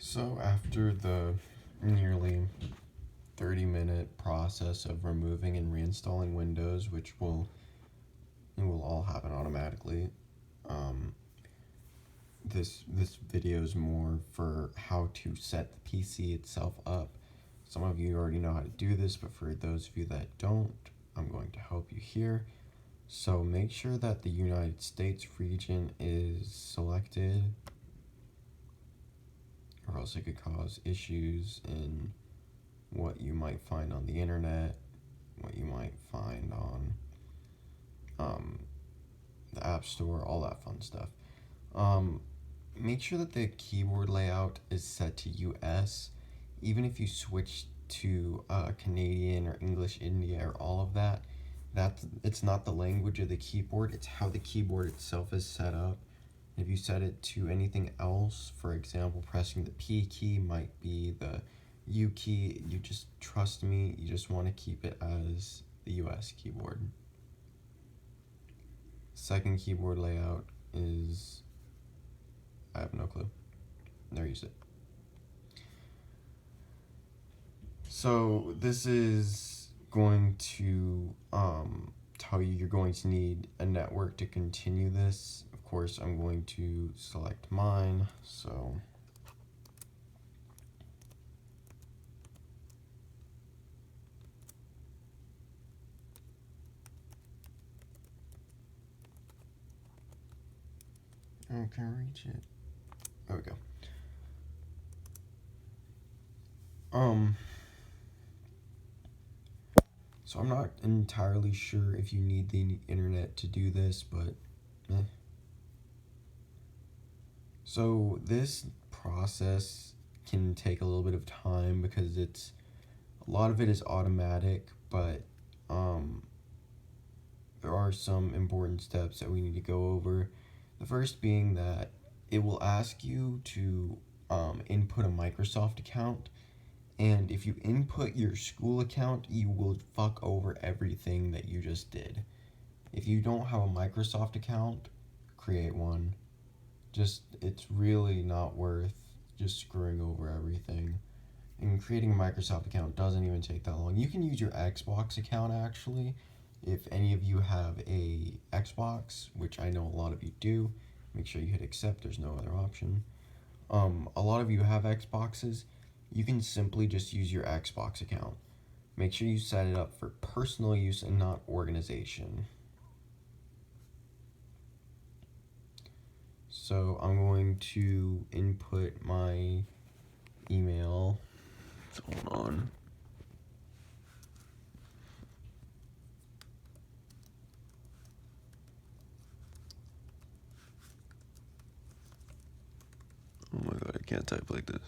So after the nearly 30-minute process of removing and reinstalling Windows, which will all happen automatically, um, this video is more for how to set the PC itself up. Some of you already know how to do this, but for those of you that don't, I'm going to help you here. So make sure that the United States region is selected, or else it could cause issues in what you might find on the internet, what you might find on the App Store, all that fun stuff. Make sure that the keyboard layout is set to US. Even if you switch to Canadian or English India or all of that, it's not the language of the keyboard, it's how the keyboard itself is set up. If you set it to anything else, for example, pressing the P key might be the U key, you just trust me, you just want to keep it as the US keyboard. Second keyboard layout is, I have no clue. Never used it. So this is going to tell you you're going to need a network to continue this. Of course, I'm going to select mine. So I can't reach it. There we go. So I'm not entirely sure if you need the internet to do this, but So this process can take a little bit of time because a lot of it is automatic, but there are some important steps that we need to go over. The first being that it will ask you to input a Microsoft account, and if you input your school account, you will fuck over everything that you just did. If you don't have a Microsoft account, create one. It's really not worth just screwing over everything. And creating a Microsoft account doesn't even take that long. You can use your Xbox account actually. If any of you have a Xbox, which I know a lot of you do, make sure you hit accept, there's no other option. A lot of you have Xboxes, you can simply just use your Xbox account. Make sure you set it up for personal use and not organization. So I'm going to input my email. Hold on. Oh my god, I can't type like this.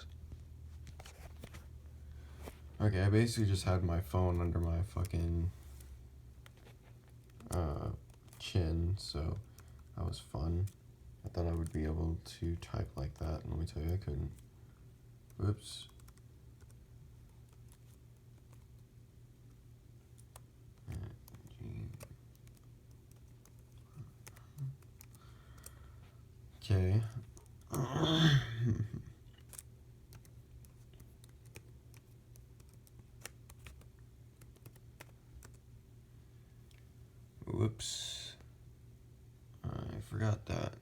Okay, I basically just had my phone under my fucking chin, so that was fun. I thought I would be able to type like that, and let me tell you, I couldn't. Whoops. Okay. Whoops. I forgot that.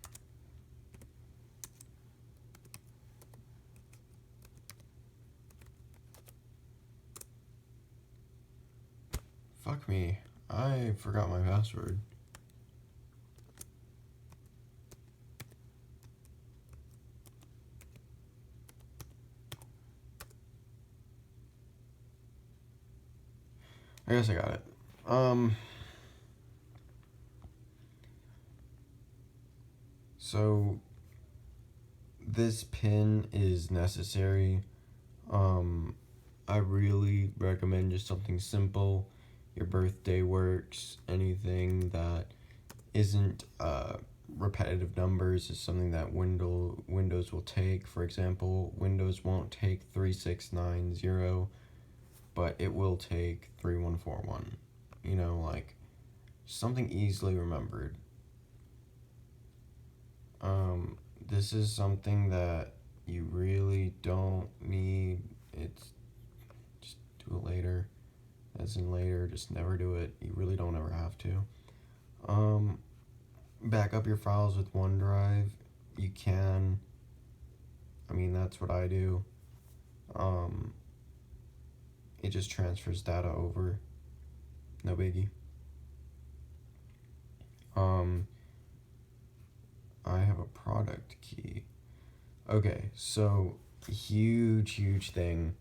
Fuck me. I forgot my password. I guess I got it. So this pin is necessary. I really recommend just something simple. Your birthday works. Anything that isn't repetitive numbers is something that Windows will take. For example, Windows won't take 3690, but it will take 3141. You know, like something easily remembered. This is something that You really don't need it. Just do it later. As in later, just never do it. You really don't ever have to. Back up your files with OneDrive. You can. I mean, that's what I do. It just transfers data over. No biggie. I have a product key. Okay, so huge thing.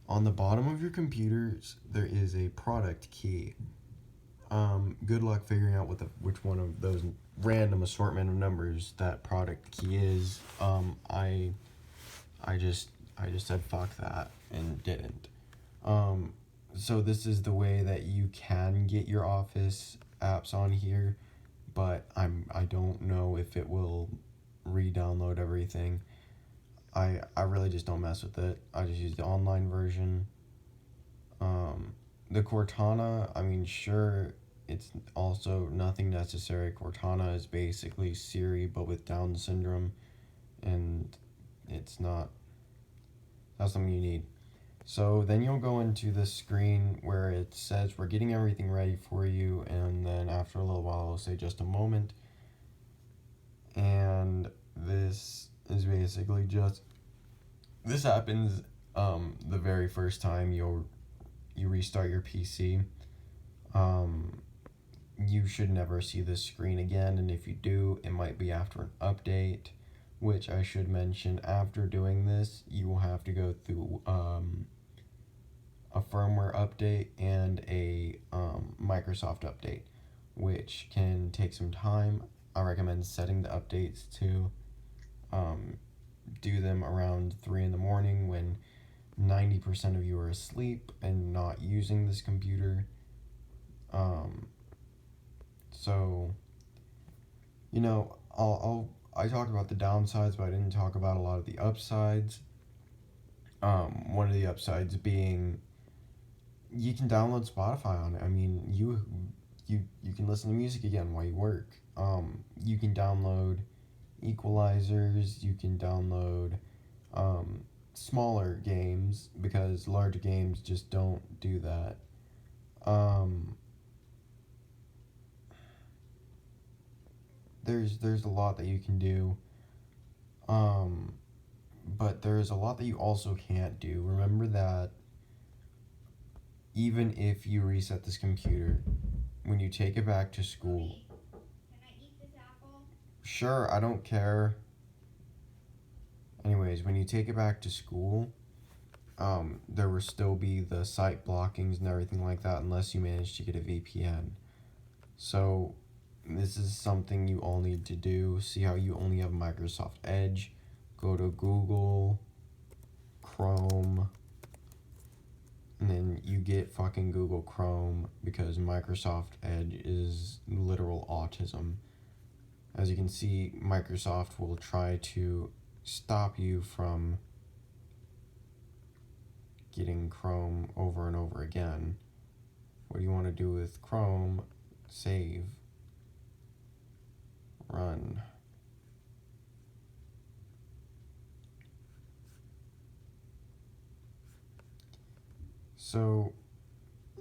On the bottom of your computers, there is a product key. Good luck figuring out which one of those random assortment of numbers that product key is. I just said fuck that and didn't. So this is the way that you can get your Office apps on here, but I don't know if it will re-download everything. I really just don't mess with it. I just use the online version. The Cortana, I mean, sure, it's also nothing necessary. Cortana is basically Siri, but with Down syndrome, and it's not something you need. So then you'll go into the screen where it says we're getting everything ready for you, and then after a little while it'll say just a moment. And this is basically this happens the very first time you restart your PC. You should never see this screen again, and if you do, it might be after an update, which I should mention, after doing this, you will have to go through a firmware update and a Microsoft update, which can take some time. I recommend setting the updates to do them around 3 in the morning when 90% of you are asleep and not using this computer. So, you know, I talked about the downsides, but I didn't talk about a lot of the upsides. One of the upsides being you can download Spotify on it. I mean, you can listen to music again while you work. You can download equalizers. You can download smaller games because large games just don't do that. There's a lot that you can do. But there's a lot that you also can't do. Remember that even if you reset this computer, when you take it back to school. Can I eat this apple? Sure, I don't care. Anyways, when you take it back to school, there will still be the site blockings and everything like that unless you manage to get a VPN. So this is something you all need to do. See how you only have Microsoft Edge? Go to Google, Chrome, and then you get fucking Google Chrome because Microsoft Edge is literal autism. As you can see, Microsoft will try to stop you from getting Chrome over and over again. What do you want to do with Chrome? Save. Run. So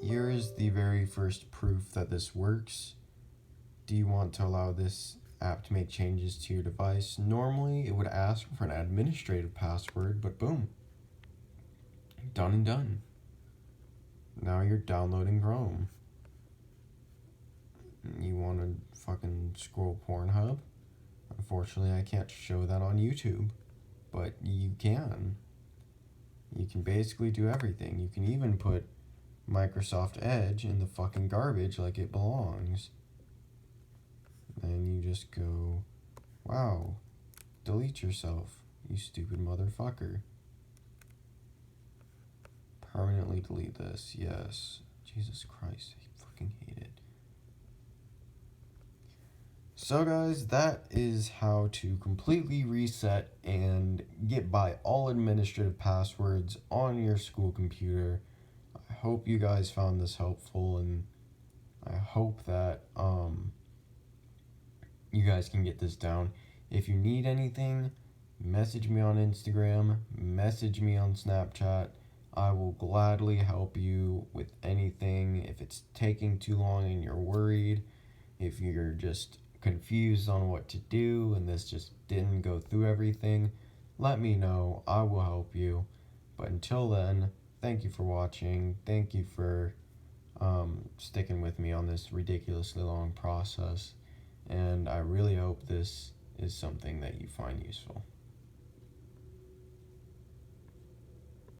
here is the very first proof that this works. Do you want to allow this app to make changes to your device? Normally it would ask for an administrative password, but boom. Done and done. Now you're downloading Chrome. You want to fucking scroll Pornhub? Unfortunately, I can't show that on YouTube, but you can. You can basically do everything. You can even put Microsoft Edge in the fucking garbage like it belongs. Then you just go, wow, delete yourself, you stupid motherfucker. Permanently delete this, yes. Jesus Christ, I fucking hate it. So guys, that is how to completely reset and get by all administrative passwords on your school computer. I hope you guys found this helpful, and I hope that you guys can get this down. If you need anything, message me on Instagram, message me on Snapchat. I will gladly help you with anything. If it's taking too long and you're worried, if you're just confused on what to do and this just didn't go through everything, let me know. I will help you. But until then, thank you for watching. Thank you for sticking with me on this ridiculously long process. And I really hope this is something that you find useful.